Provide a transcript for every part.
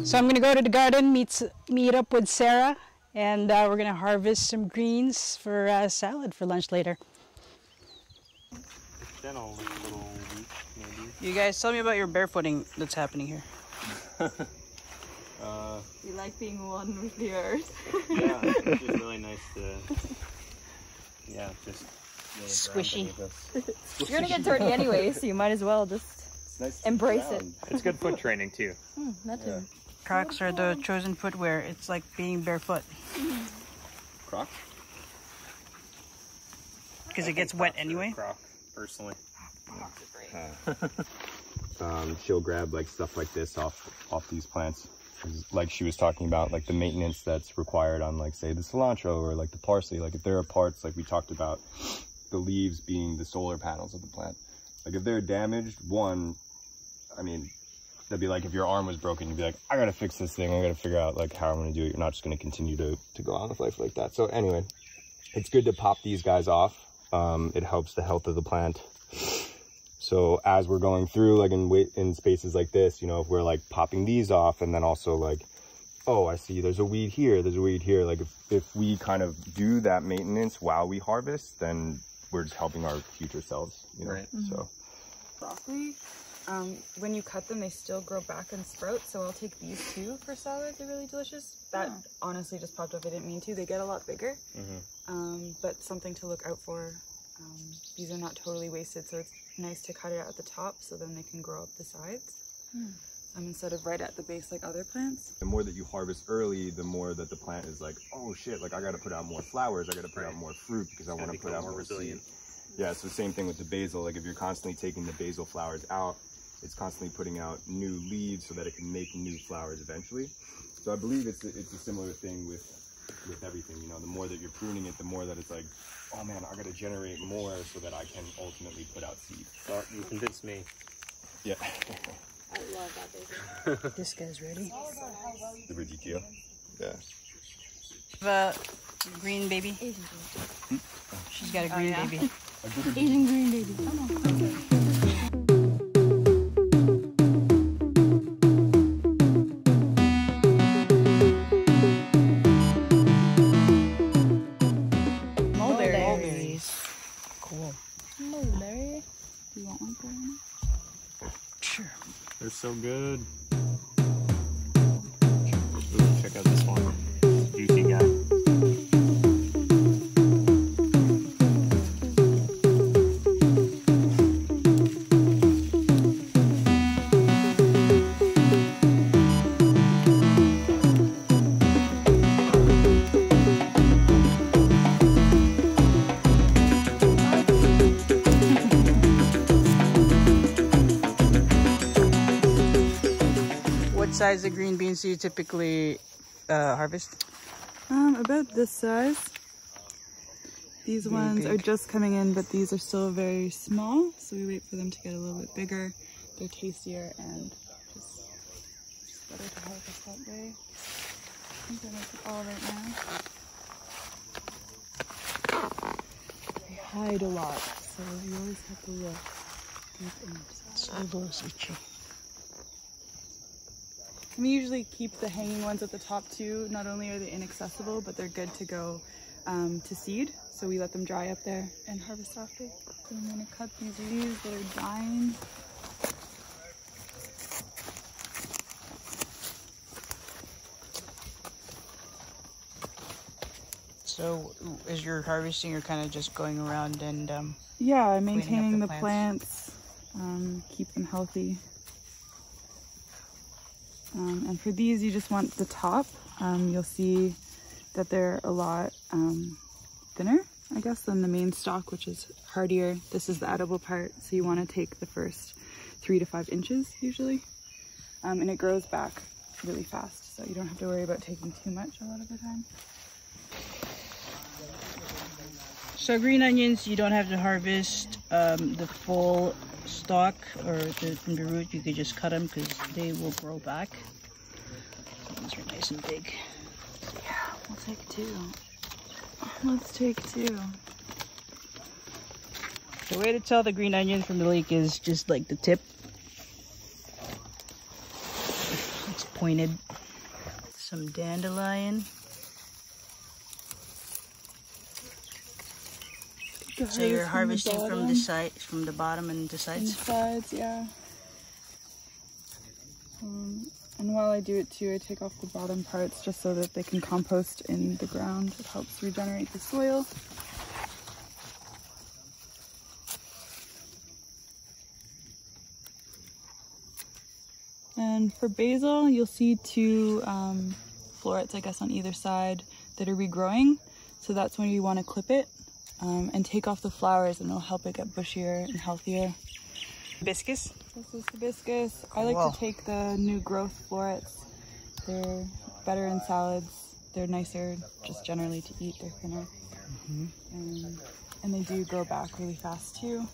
So I'm gonna go to the garden, meet up with Sarah, and we're gonna harvest some greens for salad for lunch later. Then I'll look a little weak, maybe. You guys, tell me about your barefooting that's happening here. You like being one with the earth. Yeah, it's just really nice to, yeah, just squishy. You're gonna get dirty anyway, so you might as well just embrace it. It's good foot training too. That too. Crocs are the chosen footwear. It's like being barefoot. Crocs? Because it gets wet anyway. Croc, personally. She'll grab like stuff like this off these plants, like she was talking about, like the maintenance that's required on, like, say, the cilantro or like the parsley. Like if there are parts, like we talked about, the leaves being the solar panels of the plant. Like if they're damaged, one, I mean, that'd be like if your arm was broken, you'd be like, I gotta fix this thing, I gotta figure out like how I'm gonna do it. You're not just gonna continue to go on with life like that. So anyway, it's good to pop these guys off. It helps the health of the plant. So as we're going through, like in spaces like this, you know, if we're like popping these off, and then also like, oh, I see there's a weed here, there's a weed here. Like if we kind of do that maintenance while we harvest, then we're just helping our future selves, you know. Right. So broccoli, when you cut them, they still grow back and sprout. So I'll take these too for salad. They're really delicious. That honestly just popped up. I didn't mean to. They get a lot bigger, but something to look out for. These are not totally wasted, so it's nice to cut it at the top so then they can grow up the sides instead of right at the base like other plants. The more that you harvest early, the more that the plant is like, oh shit, like I gotta put out more flowers, I gotta put out more fruit because I want to put out more resilient. Yeah, so same thing with the basil. Like if you're constantly taking the basil flowers out, it's constantly putting out new leaves so that it can make new flowers eventually. So I believe it's a similar thing with everything, you know. The more that you're pruning it, the more that it's like, oh man, I gotta generate more so that I can ultimately put out seed. Well, you convinced me. Yeah. I love that basil. This guy's ready. The radicchio? Yeah. Green baby. Asian baby. She's got a green baby. Asian green baby. Come on. They're so good. Ooh, check out this one. Juicy guy. What size of green beans do you typically harvest? About this size. These ones are just coming in, but these are still very small, so we wait for them to get a little bit bigger. They're tastier and just better to harvest that way. I think that makes it all right now. They hide a lot, so you always have to look deep into them. We usually keep the hanging ones at the top too. Not only are they inaccessible, but they're good to go to seed. So we let them dry up there and harvest after. So I'm gonna cut these leaves that are dying. So as you're harvesting, you're kind of just going around and yeah, maintaining the plants, keep them healthy. And for these, you just want the top. You'll see that they're a lot thinner, I guess, than the main stalk, which is hardier. This is the edible part, so you want to take the first 3 to 5 inches usually. And it grows back really fast, so you don't have to worry about taking too much a lot of the time. So green onions, you don't have to harvest the full stalk or from the root. You could just cut them because they will grow back. So these are nice and big. So yeah, we'll take 2. Let's take 2. The way to tell the green onion from the leek is just like the tip. It's pointed. some dandelion. So you're harvesting from the side, from the bottom and the sides? And sides, yeah. And while I do it too, I take off the bottom parts just so that they can compost in the ground. It helps regenerate the soil. And for basil, you'll see two florets, I guess, on either side that are regrowing. So that's when you want to clip it and take off the flowers, and it'll help it get bushier and healthier. Hibiscus? This is hibiscus. I like to take the new growth florets. They're better in salads. They're nicer just generally to eat. They're thinner. And they do grow back really fast too.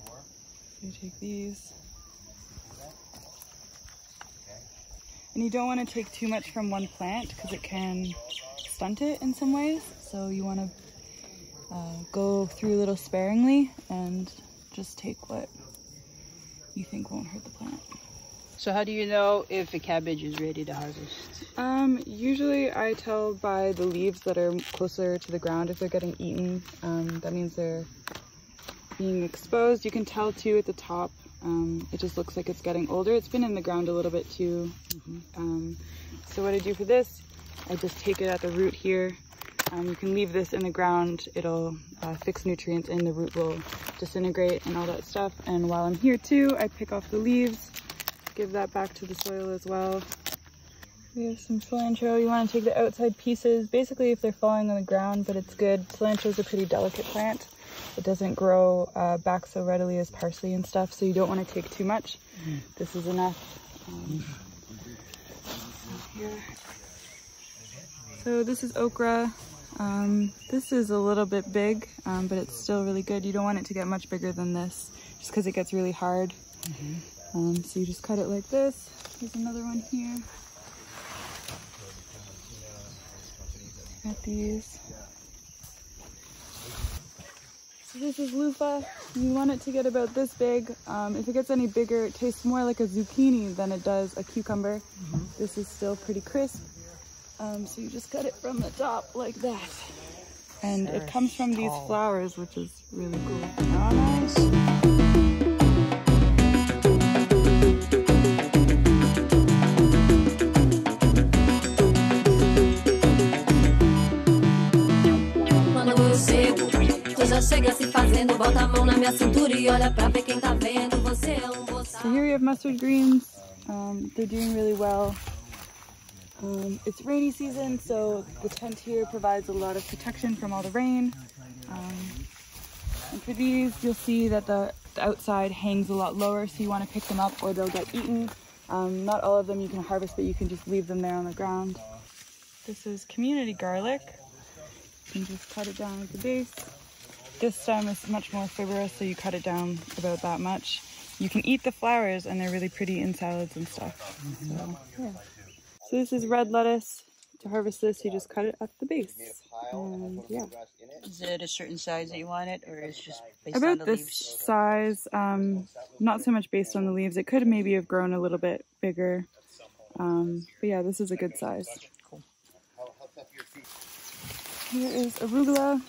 So you take these. And you don't want to take too much from one plant because it can stunt it in some ways. So you want to go through a little sparingly and just take what you think won't hurt the plant. So how do you know if a cabbage is ready to harvest? Usually I tell by the leaves that are closer to the ground. If they're getting eaten, that means they're being exposed. You can tell too at the top. It just looks like it's getting older. It's been in the ground a little bit too. So what I do for this, I just take it at the root here. You can leave this in the ground. It'll fix nutrients in, the root will disintegrate and all that stuff. And while I'm here too, I pick off the leaves, give that back to the soil as well. We have some cilantro. You want to take the outside pieces, basically if they're falling on the ground, but it's good. Cilantro is a pretty delicate plant. It doesn't grow back so readily as parsley and stuff, so you don't want to take too much. This is enough. Here. So this is okra. This is a little bit big, but it's still really good. You don't want it to get much bigger than this, just because it gets really hard. So you just cut it like this. There's another one here. Got these. So this is loofah. You want it to get about this big. If it gets any bigger, it tastes more like a zucchini than it does a cucumber. This is still pretty crisp. So you just cut it from the top like that. And it comes from these flowers, which is really cool. Oh, nice. So here you have mustard greens. They're doing really well. It's rainy season, so the tent here provides a lot of protection from all the rain. And for these, you'll see that the outside hangs a lot lower, so you want to pick them up or they'll get eaten. Not all of them you can harvest, but you can just leave them there on the ground. This is community garlic. You can just cut it down at the base. This stem is much more fibrous, so you cut it down about that much. You can eat the flowers, and they're really pretty in salads and stuff. So, yeah. So this is red lettuce. To harvest this, you just cut it at the base. And yeah. Is it a certain size that you want it, or is it just based about on the this leaves? size, not so much based on the leaves. It could maybe have grown a little bit bigger. But yeah, this is a good size. Cool. Here is arugula.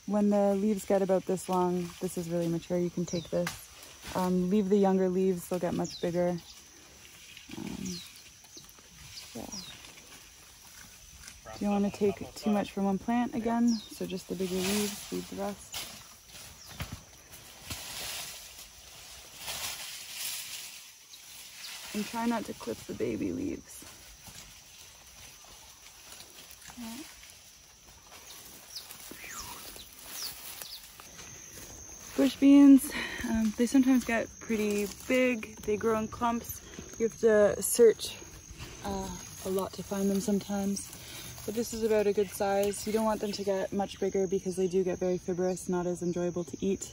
When the leaves get about this long, this is really mature. You can take this. Leave the younger leaves, they'll get much bigger. Yeah. You don't want to take too much from one plant again, so just the bigger leaves, leave the rest. And try not to clip the baby leaves. Yeah. Bush beans, they sometimes get pretty big. They grow in clumps. You have to search a lot to find them sometimes. But this is about a good size. You don't want them to get much bigger because they do get very fibrous, not as enjoyable to eat.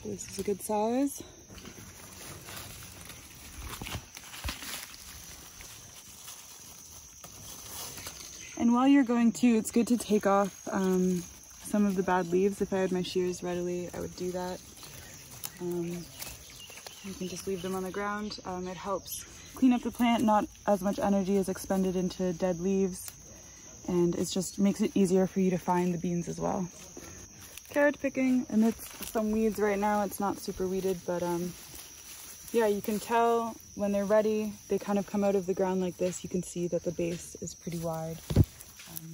This is a good size. And while you're going to, it's good to take off some of the bad leaves. If I had my shears readily, I would do that. You can just leave them on the ground. It helps clean up the plant. Not as much energy is expended into dead leaves, and it just makes it easier for you to find the beans as well. Carrot picking amidst some weeds right now. It's not super weeded, but yeah, you can tell when they're ready. They kind of come out of the ground like this. You can see that the base is pretty wide.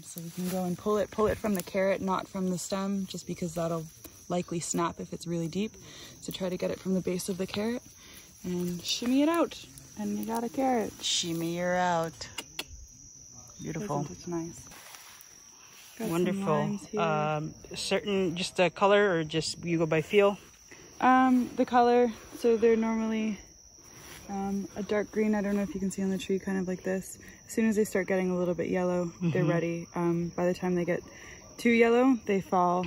So we can go and pull it from the carrot, not from the stem, just because that'll likely snap if it's really deep. So try to get it from the base of the carrot and shimmy it out, and you got a carrot. Shimmy her out. Beautiful. Isn't it nice? Got Wonderful. Certain, just the color, or just you go by feel? The color, so they're normally a dark green. I don't know if you can see on the tree, kind of like this. As soon as they start getting a little bit yellow, they're ready. By the time they get too yellow, they fall.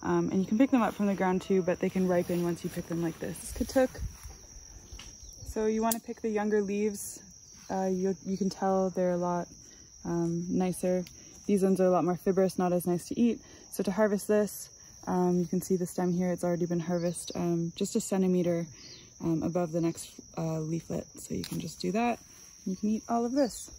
And you can pick them up from the ground too, but they can ripen once you pick them like this. Katuk. So you want to pick the younger leaves. You can tell they're a lot nicer. These ones are a lot more fibrous, not as nice to eat. So to harvest this, you can see the stem here, it's already been harvested just a centimeter above the next leaflet. So you can just do that, and you can eat all of this.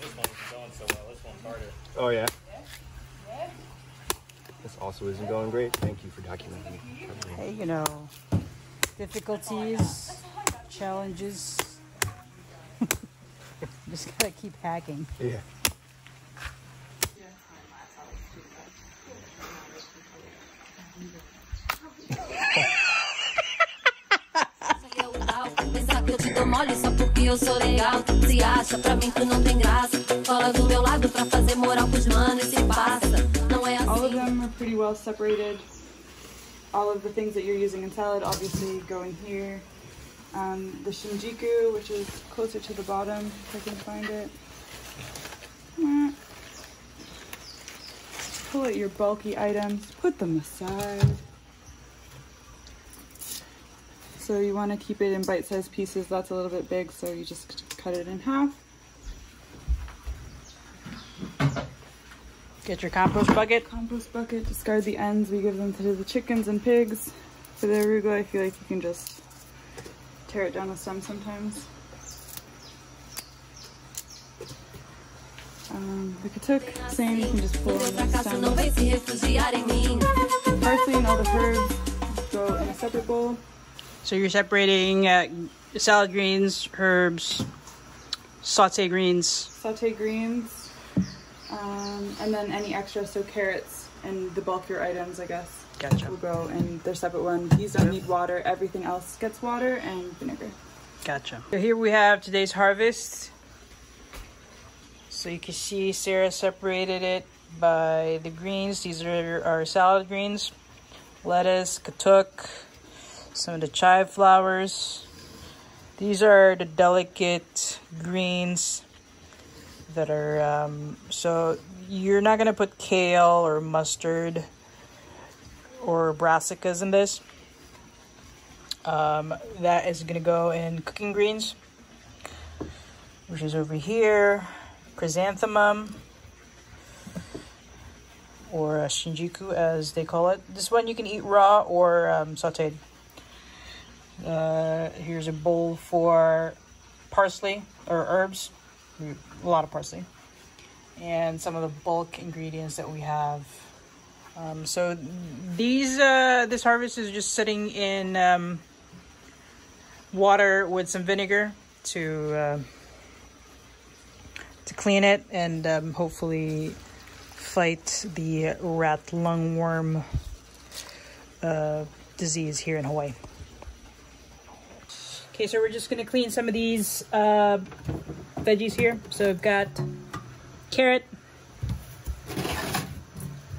This one's going so well. This one's harder. Oh yeah? This also isn't going great. Thank you for documenting it. Hey, you know, difficulties, challenges. Just gotta keep hacking. Yeah. Pensar que eu te dou mole só porque eu sou legal. Se acha, pra mim tu não tem graça. Cola do meu lado pra fazer moral pros manos e se passa. Não é assim. All of them are pretty well separated. All of the things that you're using in salad obviously go in here. The shinjuku, which is closer to the bottom, if I can find it. Pull out your bulky items, put them aside. So you want to keep it in bite-sized pieces. That's a little bit big, so you just cut it in half. Get your compost bucket. Compost bucket, discard the ends. We give them to the chickens and pigs. For the arugula, I feel like you can just tear it down the stem sometimes. The katuk, same, you can just pull on the stem. Parsley and all the herbs go in a separate bowl. So you're separating salad greens, herbs, saute greens. Saute greens, and then any extra, so carrots and the bulkier items, I guess. Gotcha. Will go in their separate one. These don't need water. Everything else gets water and vinegar. Gotcha. So here we have today's harvest. So you can see Sarah separated it by the greens. These are our salad greens, lettuce, katuk, some of the chive flowers. These are the delicate greens that are, so you're not gonna put kale or mustard or brassicas in this. That is gonna go in cooking greens, which is over here. Chrysanthemum, or shinjuku as they call it. This one you can eat raw or sauteed. Here's a bowl for parsley or herbs, a lot of parsley, and some of the bulk ingredients that we have. So this harvest is just sitting in water with some vinegar to clean it and hopefully fight the rat lungworm disease here in Hawaii. Okay, so we're just gonna clean some of these veggies here. So I've got carrot.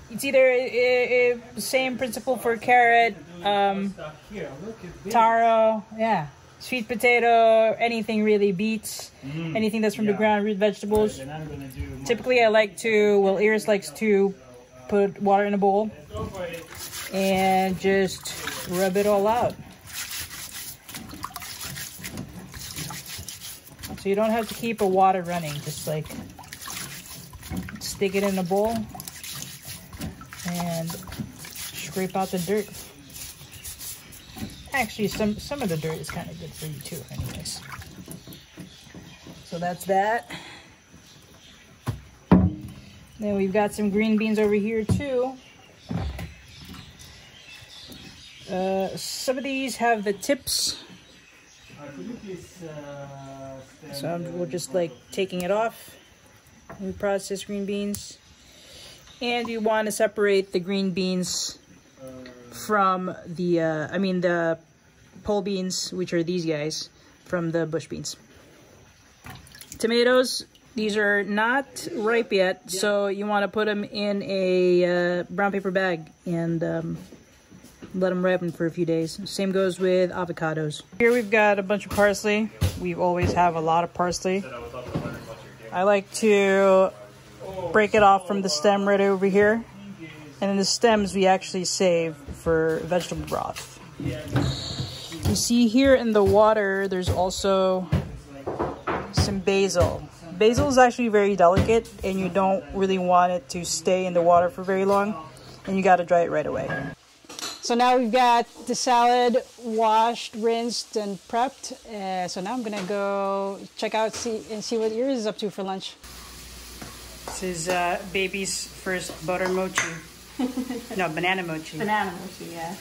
It's either the same principle for carrot, taro, yeah. Sweet potato, anything really, beets, anything that's from the ground, root vegetables. Typically I like to, well, Iris likes to put water in a bowl and just rub it all out. So you don't have to keep a water running, just like stick it in a bowl and scrape out the dirt. Actually, some of the dirt is kind of good for you too, anyways. So that's that. Then we've got some green beans over here too. Some of these have the tips. So we're just like taking it off. We process green beans. And you want to separate the green beans from the, the pole beans, which are these guys, from the bush beans. Tomatoes, these are not ripe yet, so you want to put them in a brown paper bag and let them ripen for a few days. Same goes with avocados. Here we've got a bunch of parsley. We always have a lot of parsley. I like to break it off from the stem right over here. And then the stems we actually save for vegetable broth. You see here in the water, there's also some basil. Basil is actually very delicate and you don't really want it to stay in the water for very long. And you got to dry it right away. So now we've got the salad washed, rinsed, and prepped. So now I'm gonna go check out and see what yours is up to for lunch. This is baby's first butter mochi. No, banana mochi. Banana mochi, yeah.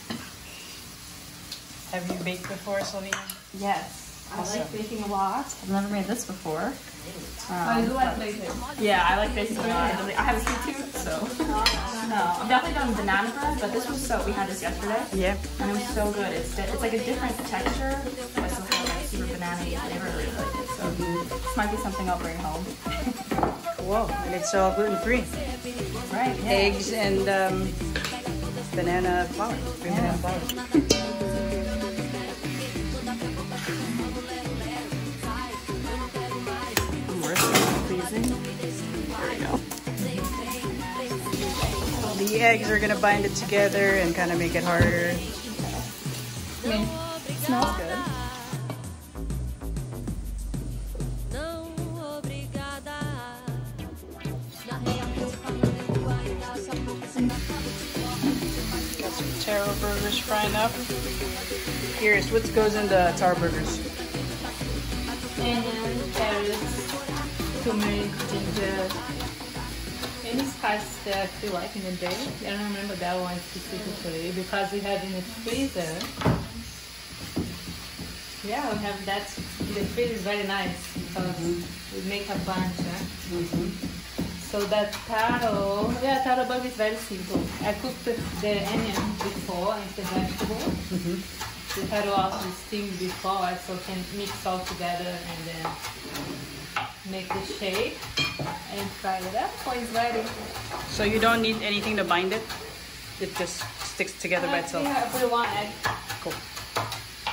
Have you baked before, Salvinija? Yes. Awesome. I like baking a lot. I've never made this before. I do like baking. Yeah, I like baking a lot. I have a sweet tooth, so. No, I've definitely done banana bread, but this was so, we had this yesterday. Yeah. And it was so good. It's like a different texture, but still has like super banana-y flavor. I really like it. So this might be something I'll bring home. Whoa, and it's all gluten-free. Right, yeah. Eggs and banana flour. Banana flour. There we go. The eggs are gonna bind it together and kind of make it harder. I mean, it smells good. Got some taro burgers frying up. Here's what goes into taro burgers. Onion, carrots, turmeric, ginger. Any spice that I feel like in the day. I don't remember that one specifically because we have in the freezer. Yeah, we have that. The freezer is very nice because we make a bunch. So that taro, taro burger is very simple. I cooked the onion before and the vegetable. The taro also steamed before, so can mix all together and then make the shape and fry it up when it's ready. So you don't need anything to bind it? It just sticks together by itself? Yeah, I put one egg. Cool.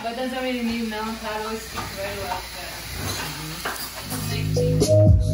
But doesn't really need milk, taro sticks very well there.